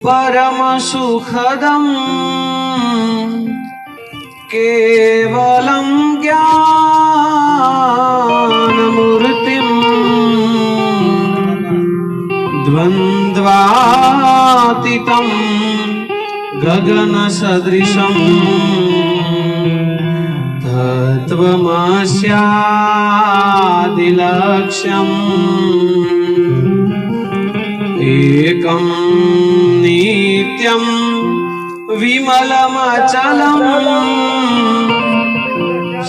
परम सुखदं केवलं ज्ञानमूर्तिं द्वन्द्वातीतं गगनसदृशं तत्त्वमस्यादिलक्ष्यम् एकं नित्यं विमलमचलं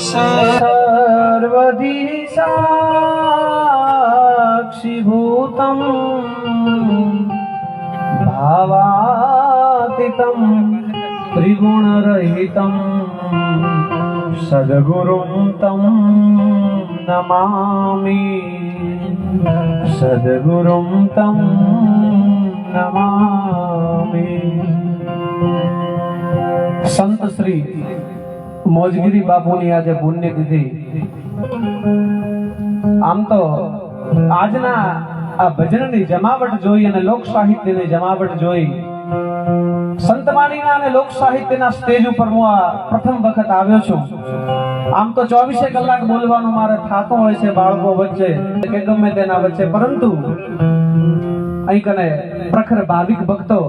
सर्वधि साक्षिभूतं भावातीतं त्रिगुणरहितं सद्गुरुं तं नमामि सद्गुरुं तं नमामि। संत श्री मोजगिरी बापूनी आज पुण्यतिथि। आम तो आजना आ भजननी जमावट जोई अने लोक साहित्यनी जमावट जोई संतवाणीना अने लोक साहित्यना स्टेज पर હું આ પ્રથમ વખત આવ્યો છું। આમ તો 24 કલાક બોલવાનું મારે થાતો હોય છે બાળકો વચ્ચે કે ગમે તેના વચ્ચે, પરંતુ અહીં કને પ્રખર ભાવિક ભક્તો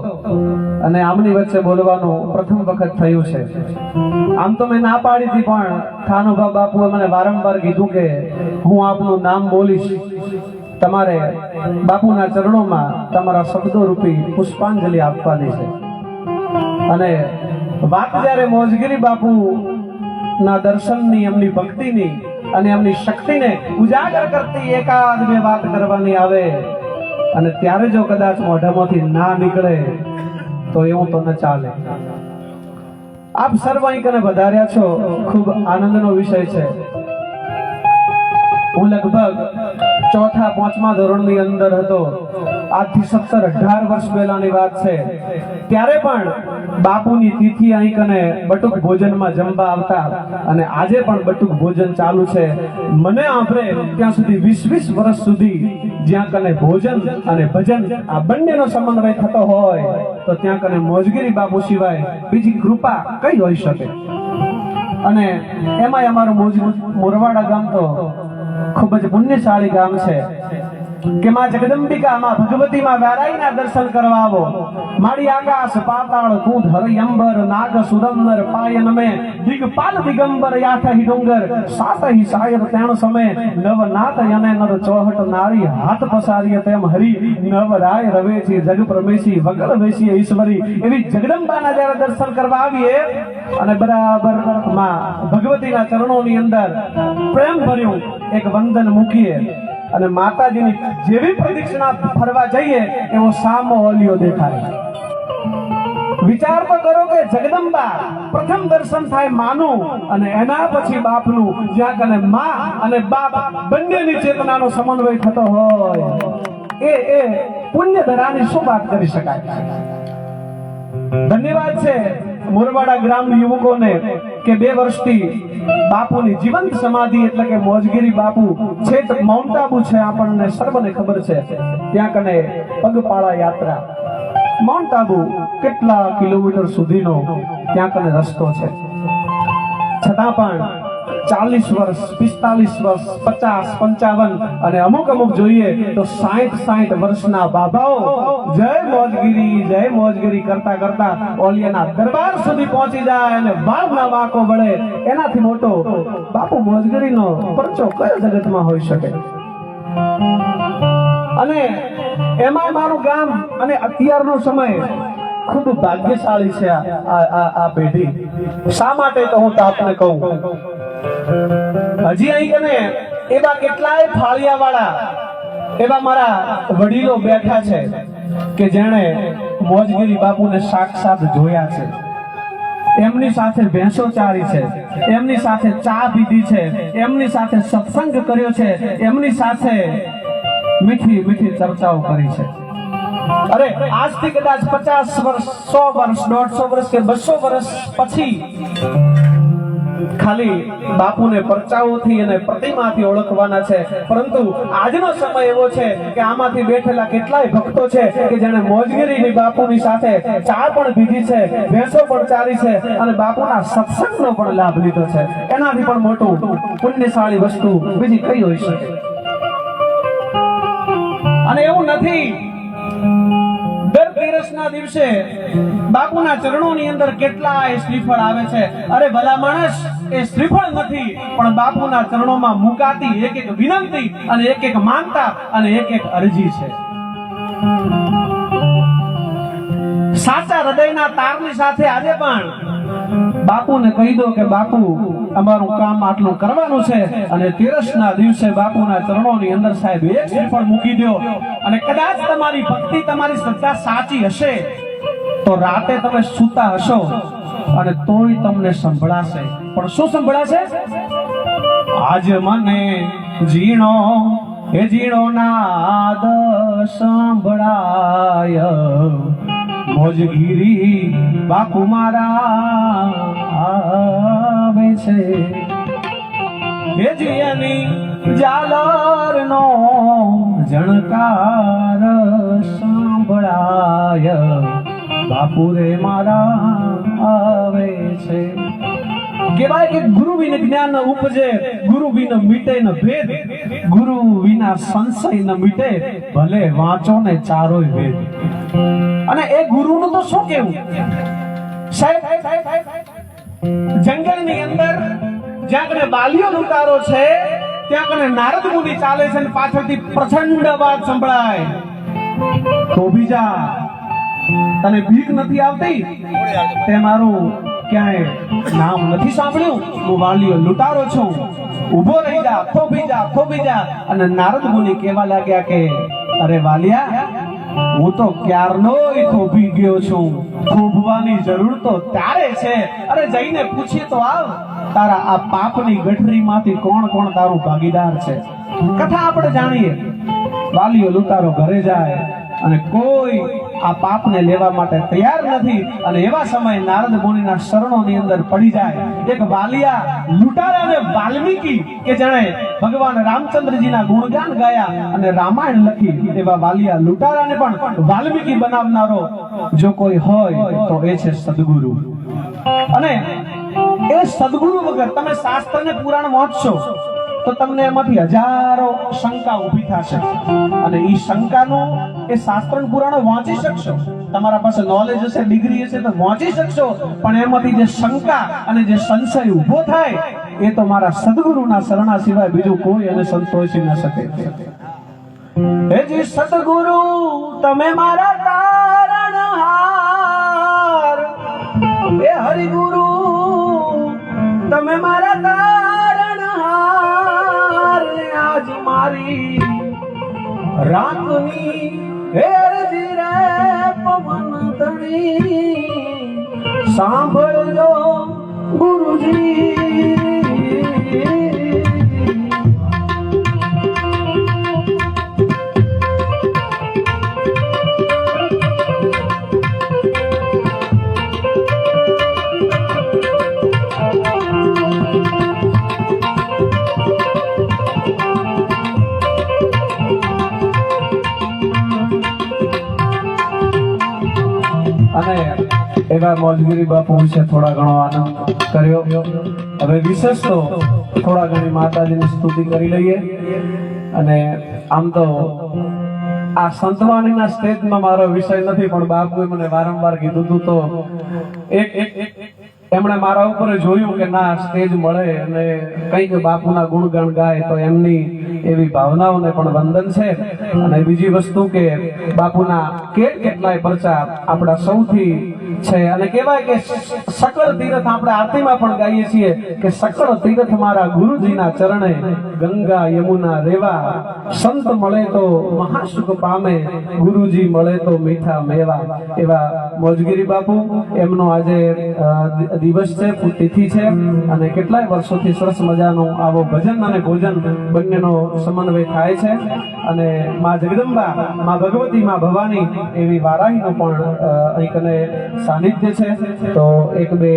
અને આમની વચ્ચે બોલવાનું પ્રથમ વખત થયું છે। આમ તો મેં ના પાડી હતી, પણ ખાનોભા બાપુએ મને વારંવાર કીધું કે હું આપનું નામ બોલીશ, તમારે બાપુના ચરણોમાં તમારા શબ્દો રૂપી પુષ્પાંજલિ આપવાની છે। અને વાત જ્યારે મોજગીરી બાપુ ના દર્શનની, એમની ભક્તિની અને એમની શક્તિને ઉજાગર કરતી એકાદ બે વાત કરવાની આવે અને ત્યારે જો કદાચ મોઢામાંથી ના નીકળે તો એવું તો ન ચાલે। આપ સર્વ અહીં કને વધાર્યા છો, ખૂબ આનંદનો વિષય છે। હું લગભગ ચોથા પાંચમા ધોરણની અંદર હતો, આજથી 17-18 વર્ષ પહેલાની વાત છે। ત્યારે પણ બાપુની તિથિ અહીં કને બટુક ભોજનમાં જમવા આવતા અને આજે પણ બટુક ભોજન ચાલુ છે। મને આપણે ત્યાં સુધી 20-20 વર્ષ સુધી જ્યાં કને ભોજન અને ભજન આ બંનેનો સમન્વય થતો હોય તો ત્યાં કને મોજગીરી બાપુ સિવાય બીજી કૃપા કઈ હોઈ શકે। અને એમાંય અમારું મોરવાડા ગામ તો ખૂબ જ પુણ્યશાળી ગામ છે કે માં જગદંબિકા, માં ભગવતી, માં વારાઈના દર્શન કરવા આવો। માડી આકાશ પાતાળ તું ધરી અંબર, નાગ સુરંદર પાયન મે દિગપાલ દિગંબર યાઠહી ડુંગર સાતહી સાયર તેણ સમે નવનાથ યને નર ચોહટ નારી હાથ પસારીએ તેમ હરી નવરાય રવેશી જગ પ્રમેશી વગર વેશી ઈશ્વરી। એવી જગદંબાના જ્યારે દર્શન કરવા આવીએ અને બરાબર માં ભગવતીના ચરણોની અંદર પ્રેમ ભર્યું એક વંદન મૂકીએ અને માતાજીની જેવી પ્રદક્ષિણા ફરવા જઈએ એવો સામો ઓલિયો દેખાય। વિચાર તો કરો કે જગદંબા પ્રથમ દર્શન થાય માનું અને એના પછી બાપનું, જ્યાં કને માં અને બાપ બંનેની ચેતનાનો સમન્વય થતો હોય એ પુણ્ય ધરાની શું વાત કરી શકાય। ધન્યવાદ છે મોરવાડા ગ્રામ યુવકોને કે 2 વર્ષથી બાપુની જીવંત સમાધિ એટલે કે મોજગીરી બાપુ છેક માઉન્ટ આબુ છે, આપણને સર્વને ખબર છે, ત્યાં કને પગપાળા યાત્રા। માઉન્ટ આબુ કેટલા કિલોમીટર સુધીનો ત્યાં કને રસ્તો છે, છતાં પણ 40 વર્ષ, 45 વર્ષ, 50, 55 અને અમુક જોઈએ તો 60 વર્ષના બાબાઓ જય મોજગીરી કરતા કરતા ઓલિયાના દરબાર સુધી પહોંચી જાય અને વાળના વાંકો વળે। એનાથી મોટો બાપુ મોજગીરીનો પરચો કયો જગતમાં હોઈ શકે। અને એમાં મારું ગામ અને અત્યારનો સમય ખૂબ ભાગ્યશાળી છે આ પેઢી। શા માટે તો હું આપને કહું, હજી અહીં કને એવા કેટલાય ફાળિયા વાળા એવા મારા વડીલો બેઠા છે કે જેણે મોજગીરી બાપુને સાક્ષાત જોયા છે, એમની સાથે ભેંસો ચારી છે, એમની સાથે ચા પીધી છે, એમની સાથે સત્સંગ કર્યો છે, એમની સાથે મીઠી મીઠી ચર્ચાઓ કરી છે। અરે આજથી કદાચ 50 વર્ષ, 100 વર્ષ, 150 વર્ષ કે 200 વર્ષ પછી ખાલી બાપુને પરચાઓથી અને પ્રતિમાથી ઓળખવાના છે, પરંતુ આજનો સમય એવો છે કે આમાંથી બેઠેલા કેટલાય ભક્તો છે કે જેણે મોજગીરીની બાપુની સાથે ચા પણ પીધી છે, ભેંસો પણ ચારી છે અને બાપુના સત્સંગનો પણ લાભ લીધો છે. એનાથી પણ મોટું પુણ્યશાળી વસ્તુ બીજી કઈ હોઈ શકે? અને એવું નથી, દર તેરસના દિવસે બાપુના ચરણોની અંદર કેટલાય શ્રીફળ આવે છે. અરે ભલા માણસ, એ શ્રીફળ નથી, પણ બાપુના ચરણોમાં મુકાતી એક એક વિનંતી અને એક એક માનતા અને એક એક અરજી છે. સાચા હૃદયના તારની સાથે આજે પણ બાપુને કહી દો કે બાપુ, અમારું કામ આટલું કરવાનું છે, અને તેરસના દિવસે બાપુના ચરણોની અંદર સાહેબ એક શ્રીફળ મૂકી દો. અને કદાચ તમારી ભક્તિ, તમારી શ્રદ્ધા સાચી હશે તો રાતે તમે સૂતા હશો અને તોય તમને સંભળાશે. પણ શું સંભળાશે? આજ મને ઝીણો હે ઝીણો નાદ સંભળાય, મોજગીરી બાપુ મારા આવે છે. હે જીયની ઝાલરનો જણકાર સંભળાય, બાપુ રે મારા આવે છે. કહેવાય કે ગુરુ વિના જ્ઞાન ઉપજે, ગુરુ વિના મીટે ન ભેદ, ગુરુ વિના સંશય ન મીટે, ભલે વાંચો ને ચારોય વેદ. અને એ ગુરુનું તો શું કેવું સાહેબ? જંગલની અંદર જ્યાં કને બાલિયો લૂંટારો છે ત્યાં કને નારદ મુનિ ચાલે છે અને પાછળથી પ્રચંડ અવાજ સંભળાય, તો બીજા તને બીક નથી આવતી? તે મારું ક્યાંય નામ નથી સાંભળ્યું? હું વાલિયો લૂંટારો છું, ઉભો રહી જા, ખોભી જા, ખોભી જા. અને નારદ મુનિ કહેવા લાગ્યા કે અરે વાલિયા, હું તો ક્યારનોય ખોભી ગયો છું, ખોભવાની જરૂર તો તારે છે. અરે જઈને પૂછીએ તો આવ, તારા આ પાપની ગઠરીમાંથી કોણ કોણ તારું ભાગીદાર છે? કથા આપણે જાણીએ. વાલિયો લૂંટારો ઘરે જાય અને કોઈ આ પાપને લેવા માટે તૈયાર નથી. અને એવા સમયે નારદ મુનિના શરણોની અંદર પડી જાય એક વાલિયા લૂંટારાને વાલ્મીકી, કે જેણે ભગવાન રામચંદ્રજીના ગુણગાન ગાયા અને રામાયણ લખી, એવા વાલિયા લૂંટારાને પણ વાલ્મીકી બનાવનારો જો કોઈ હોય તો એ છે સદગુરુ. અને એ સદગુરુ વગર તમે શાસ્ત્ર ને પુરાણ વાંચશો તો તમને એમાંથી હજારો શંકા ઊભી થશે, અને એ શંકાનું એ શાસ્ત્ર પુરાણો વાંચી શકશો, તમારા પાસે નોલેજ હશે, ડિગ્રી હશે તો વાંચી શકશો, પણ એમાંથી જે શંકા અને જે સંશય ઊભો થાય એ તો મારા સદગુરુના શરણા સિવાય બીજું કોઈ એને સંતોષી ન શકે. હે જી સદગુરુ, તમે મારા તારણહાર, હે હરિગુરુ, તમે મારા તારણહાર. આજ મારી રાતની હેરજી રે પવન તણી, સાંભળજો ગુરુજી. અને એવા મોજગીરી બાપુ વિશે થોડા ઘણો આનંદ કર્યો. હવે વિશેષ તો થોડા ઘણી માતાજીની સ્તુતિ કરી લઈએ. અને આમ તો આ સંતવાણીના સ્ટેજમાં મારો વિષય નથી, પણ બાપુએ મને વારંવાર કીધું હતું, તો એમણે મારા ઉપર જોયું કે ના સ્ટેજ મળે અને કંઈક બાપુના ગુણગાન ગાય તો એમની એવી ભાવનાઓને પણ વંદન છે. અને બીજી વસ્તુ કે બાપુના કેટલાય પરચા આપણા સૌથી છે. અને કહેવાય કે સકળ તીર્થ આપણે આરતીમાં પણ ગાઈએ છીએ કે સકળ તીર્થ મારા ગુરુજીના ચરણે, ગંગા યમુના રેવા, સંત મળે તો મહાસુખ પામે, ગુરુજી મળે તો મીઠા મેવા. એવા મોજગીરી બાપુ, એમનો આજે દિવસ છે, તિથિ છે અને કેટલાય વર્ષોથી સરસ મજાનો આવો ભજન અને ભોજન બંનેનો સમન્વય થાય છે અને માં જગદંબા, માં ભગવતી, માં ભવાની એવી વારાહીનું પણ અહીં કને સાનિધ્ય છે। તો એક બે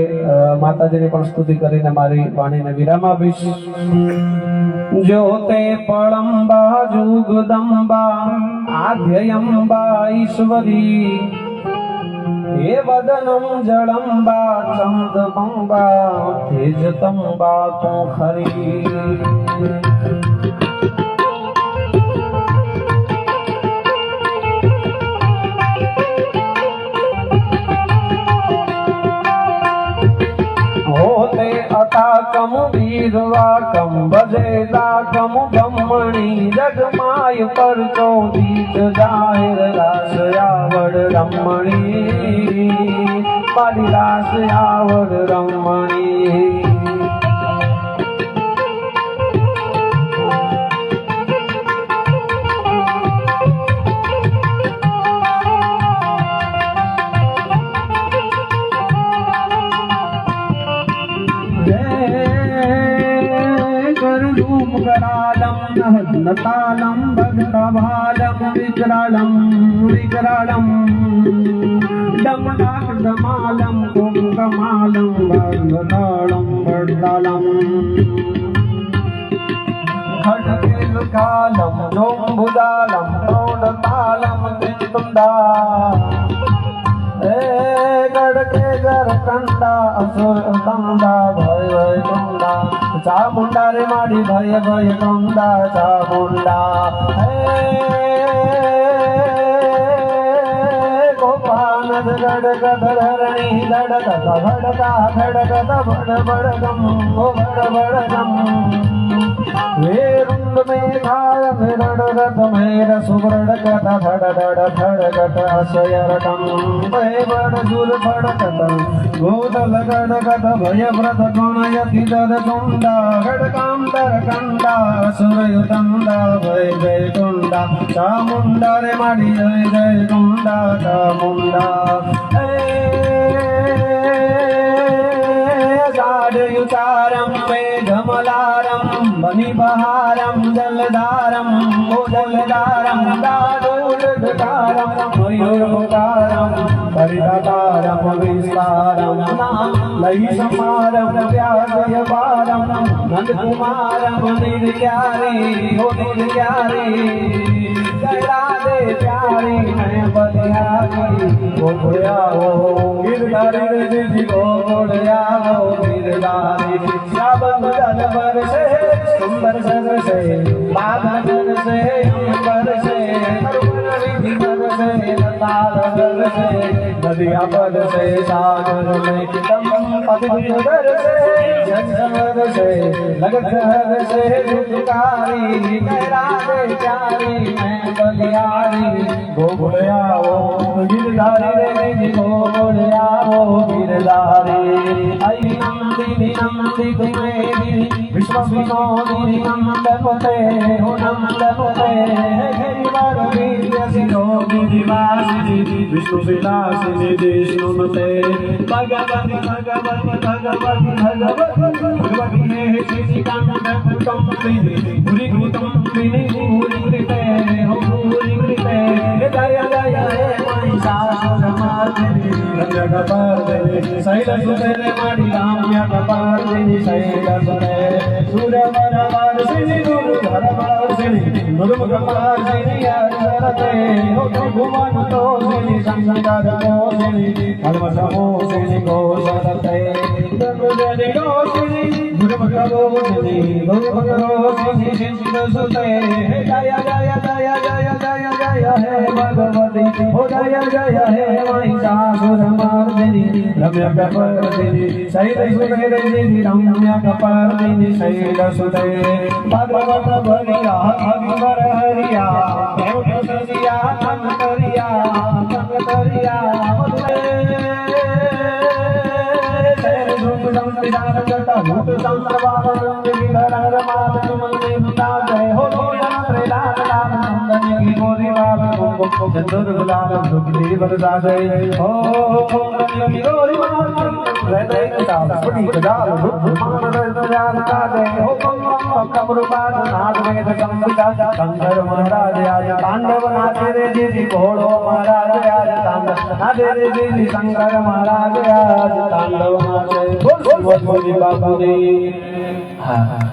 માતાજીની પણ સ્તુતિ કરીને મારી વાણીને વિરામ આપીશ। ज्योते पळंबा जुगदंबा आद्ययंबा ईश्वरी हे वदनं जलंबा चंदबंबा तेजतंबा तो खरी। होते अताकम वीरवाकम भजेदाकम गमणी जगमाय पर चौदीत जाहिर रास आवड़ रमणी मारी रास आवड़ रमणी। करालम नतालम भक्तभालम विकरालम विकरालम डमडाक डमालम कुंकमालम भगदालम भगदालम खड़केल कालम जोंबुदालम प्रोडतालम त्रितुंडा गड़के गर कंडा असुर कंडा भय भय कंडा चामुंडा रे मारी भय भय कंडा चामुंडा गोपानद गड़गद धरणी धड़कत भड़का धड़कत भड़ भड़गम ओ भड़ भड़गम वेरुंड में खाय विरड़गत मेर सुब्रड़गत धड़ धड़ धड़गत असयरटम भय बड़ जुर भड़कत गोदल गड़गत भय व्रत गुणयति दर कुंडा गड़कांतर कंडा सुरयुतंडा भय जय कुंडा चामुंडा रे माड़ी जय जय कुंडा चामुंडा युचारम मेघमलारम बनिबहारम जलधारम ओ जलधारम दारूलधारम मयूरमुकारम परिदातारम विस्तारम लई समारम व्याजयवारम नंदकुमारम निर्यारी ओ निर्यारी जयरा दे प्यारी मैं बलिहारी ओ घोड़ाओ गिरधारी रे जी ओ घोड़ाओ गिरधारी श्रावण जल बरसे सुंदर सरसे बादल से अंबर से करुणा बरसे ताल बरसे नदिया बरसे सागर में दंपति बरसे जगत से लगत हरसे दुखकारी मेरा दे प्यारी मैं बलिहारी गोगुड़ियाओ गिरधारी रे जी गोगुड़ियाओ गिरधारी आई नंदिनी नंदी कुमेरी विश्व विनोदिनी नंदनुते हो नंदनुते गिरिवर वीर्य सिरोगिनी वासिनी विष्णु विलासिनी विष्णुनुते भगवती भगवती भगवती भगवती भगवती हे श्री कंपिनी भूरि कंपिनी भूरि कृते हो भूरि कृते जय जय हे महिषासुरमर्दिनी रंगकपर्दिनी शैलसुते माड़ी राम्यकपर्दिनी शैलसुते सुरवरवर्षिणी गुरुधरवर्षिणी गुरुमुखवर्षिणी अक्षरते हो भुवनतोषिणी शङ्करतोषिणी कल्मषमोषिणी घोषरते धर्मजनि घोषिणी गुरुमुखरोषिणी गुरुमुखरोषिणी सिंधुसुते जय जय जय जय जय जय हे भगवती हो जय जय हे महिषासुरमर्दिनी रम्यकपर्दिनी शैलसुते देवी रम्यकपर्दिनी शैलसुते भगवत भरिया भगवर हरिया देवतरिया कंकरिया कंकरिया विधान जटा भूत संप्रवाहन विधर मात मंदिर जय हो लोचन प्रेलाद लाल नंदनी गोरी बाल ચંદુર ગુલાબ સુખી વરસાદે હો મિરોરી હૃદય કદાલ સુડી કદાલ રૂપમાન રજાલ કાદે હો કમર બાદ નાદ વેદ કંબિકા શંકર મહારાજ આજ તાંડવ નાચે રે જીજી ભોળો મહારાજ આજ તાંડવ નાચે રે જીજી શંકર મહારાજ આજ તાંડવ નાચે બોલ બોલ બાપુજી હા